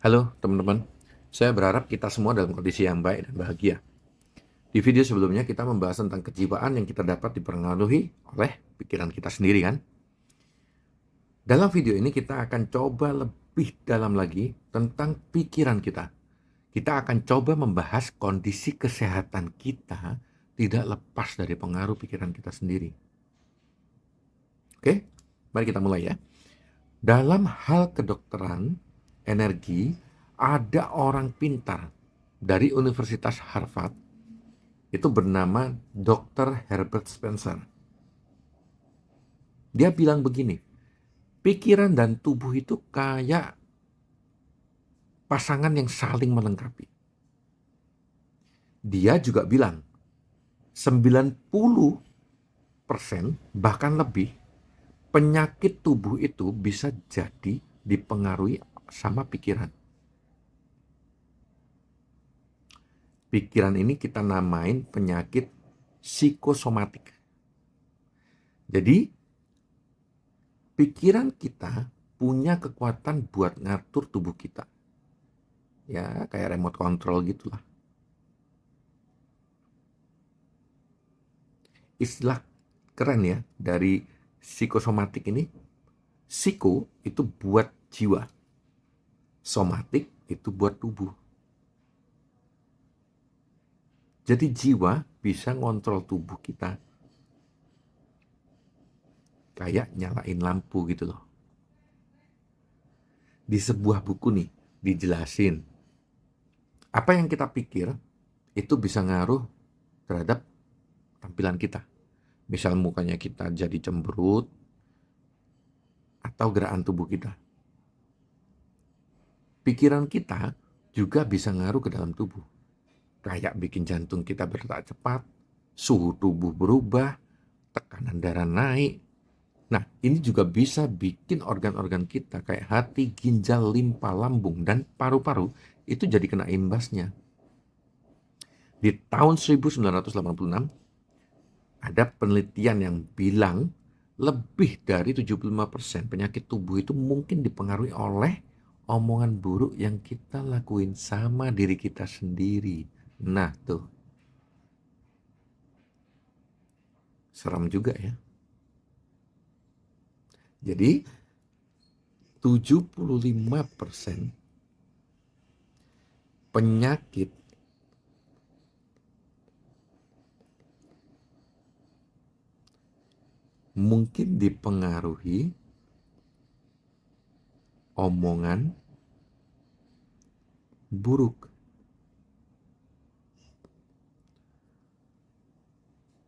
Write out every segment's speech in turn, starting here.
Halo teman-teman, saya berharap kita semua dalam kondisi yang baik dan bahagia. Di video sebelumnya kita membahas tentang kejiwaan yang kita dapat dipengaruhi oleh pikiran kita sendiri kan. Dalam video ini kita akan coba lebih dalam lagi tentang pikiran kita. Kita akan coba membahas kondisi kesehatan kita tidak lepas dari pengaruh pikiran kita sendiri. Oke, mari kita mulai ya. Dalam hal kedokteran, energi, ada orang pintar dari Universitas Harvard itu bernama Dr. Herbert Spencer. Dia bilang begini, pikiran dan tubuh itu kayak pasangan yang saling melengkapi. Dia juga bilang 90% bahkan lebih penyakit tubuh itu bisa jadi dipengaruhi sama pikiran. Pikiran ini kita namain penyakit psikosomatik. Jadi, pikiran kita punya kekuatan buat ngatur tubuh kita. Ya, kayak remote control gitulah. Istilah keren ya dari psikosomatik ini. Psiko itu buat jiwa. Somatik itu buat tubuh. Jadi jiwa bisa ngontrol tubuh kita. Kayak nyalain lampu gitu loh. Di sebuah buku nih, dijelasin. Apa yang kita pikir, itu bisa ngaruh terhadap tampilan kita. Misal mukanya kita jadi cemberut, atau gerakan tubuh kita. Pikiran kita juga bisa ngaruh ke dalam tubuh. Kayak bikin jantung kita berdetak cepat, suhu tubuh berubah, tekanan darah naik. Nah, ini juga bisa bikin organ-organ kita kayak hati, ginjal, limpa, lambung, dan paru-paru itu jadi kena imbasnya. Di tahun 1986, ada penelitian yang bilang lebih dari 75% penyakit tubuh itu mungkin dipengaruhi oleh omongan buruk yang kita lakuin sama diri kita sendiri. Nah tuh, seram juga ya. Jadi 75% penyakit mungkin dipengaruhi omongan buruk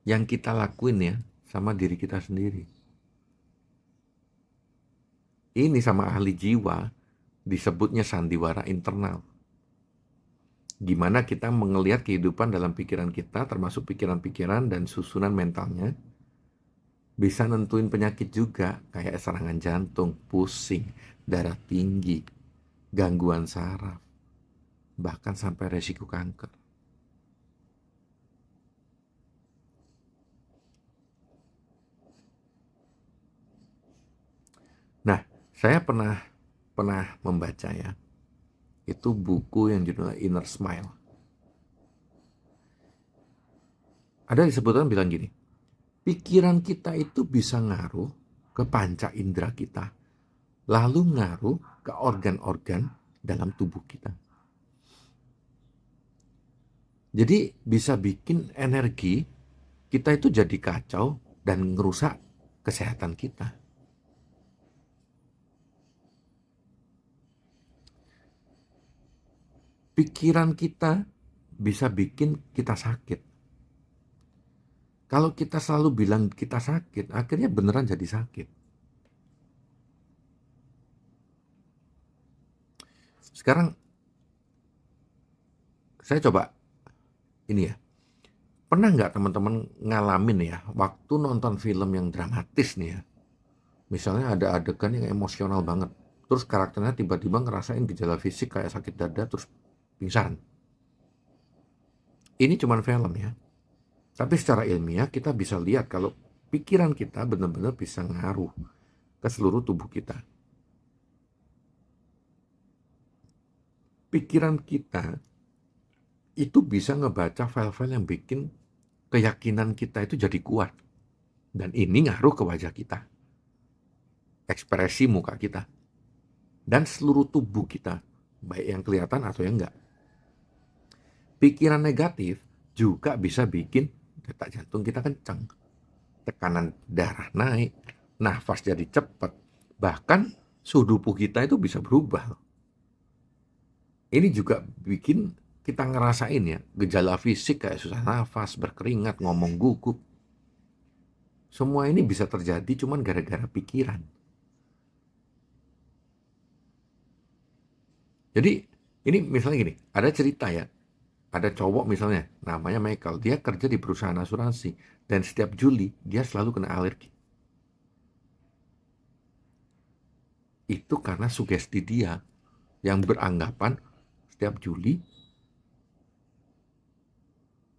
yang kita lakuin ya sama diri kita sendiri. Ini sama ahli jiwa disebutnya sandiwara internal. Gimana kita mengelihat kehidupan dalam pikiran kita, termasuk pikiran-pikiran dan susunan mentalnya, bisa nentuin penyakit juga, kayak serangan jantung, pusing, darah tinggi, gangguan saraf, bahkan sampai resiko kanker. Nah, saya pernah membaca ya, itu buku yang judulnya Inner Smile. Ada disebutkan bilang gini, pikiran kita itu bisa ngaruh ke panca indera kita, lalu ngaruh ke organ-organ dalam tubuh kita. Jadi bisa bikin energi kita itu jadi kacau dan ngerusak kesehatan kita. Pikiran kita bisa bikin kita sakit. Kalau kita selalu bilang kita sakit, akhirnya beneran jadi sakit. Sekarang saya coba ini ya. Pernah nggak teman-teman ngalamin ya, waktu nonton film yang dramatis nih ya. Misalnya ada adegan yang emosional banget. Terus karakternya tiba-tiba ngerasain gejala fisik kayak sakit dada terus pingsan. Ini cuman film ya. Tapi secara ilmiah kita bisa lihat kalau pikiran kita benar-benar bisa ngaruh ke seluruh tubuh kita. pikiran kita itu bisa ngebaca file-file yang bikin keyakinan kita itu jadi kuat. Dan ini ngaruh ke wajah kita, ekspresi muka kita, dan seluruh tubuh kita, baik yang kelihatan atau yang enggak. Pikiran negatif juga bisa bikin detak jantung kita kencang, tekanan darah naik, nafas jadi cepat, bahkan suhu tubuh kita itu bisa berubah. Ini juga bikin kita ngerasain ya, gejala fisik kayak susah nafas, berkeringat, ngomong gugup. Semua ini bisa terjadi cuman gara-gara pikiran. Jadi ini misalnya gini, ada cerita ya, ada cowok misalnya, namanya Michael, dia kerja di perusahaan asuransi, dan setiap Juli dia selalu kena alergi. Itu karena sugesti dia yang beranggapan setiap Juli,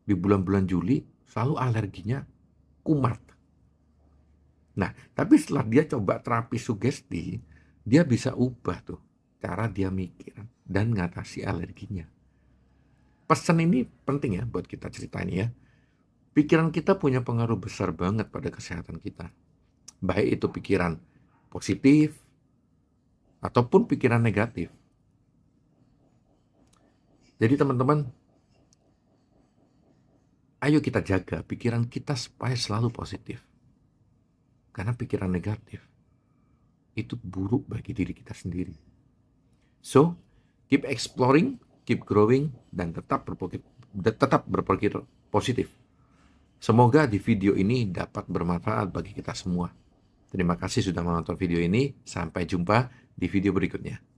di bulan-bulan Juli, selalu alerginya kumat. Nah, tapi setelah dia coba terapi sugesti, dia bisa ubah tuh cara dia mikir dan ngatasi alerginya. Pesan ini penting ya buat kita ceritain ya. Pikiran kita punya pengaruh besar banget pada kesehatan kita. Baik itu pikiran positif ataupun pikiran negatif. Jadi teman-teman, ayo kita jaga pikiran kita supaya selalu positif. Karena pikiran negatif itu buruk bagi diri kita sendiri. So, keep exploring, keep growing, dan tetap berpikir positif. Semoga di video ini dapat bermanfaat bagi kita semua. Terima kasih sudah menonton video ini. Sampai jumpa di video berikutnya.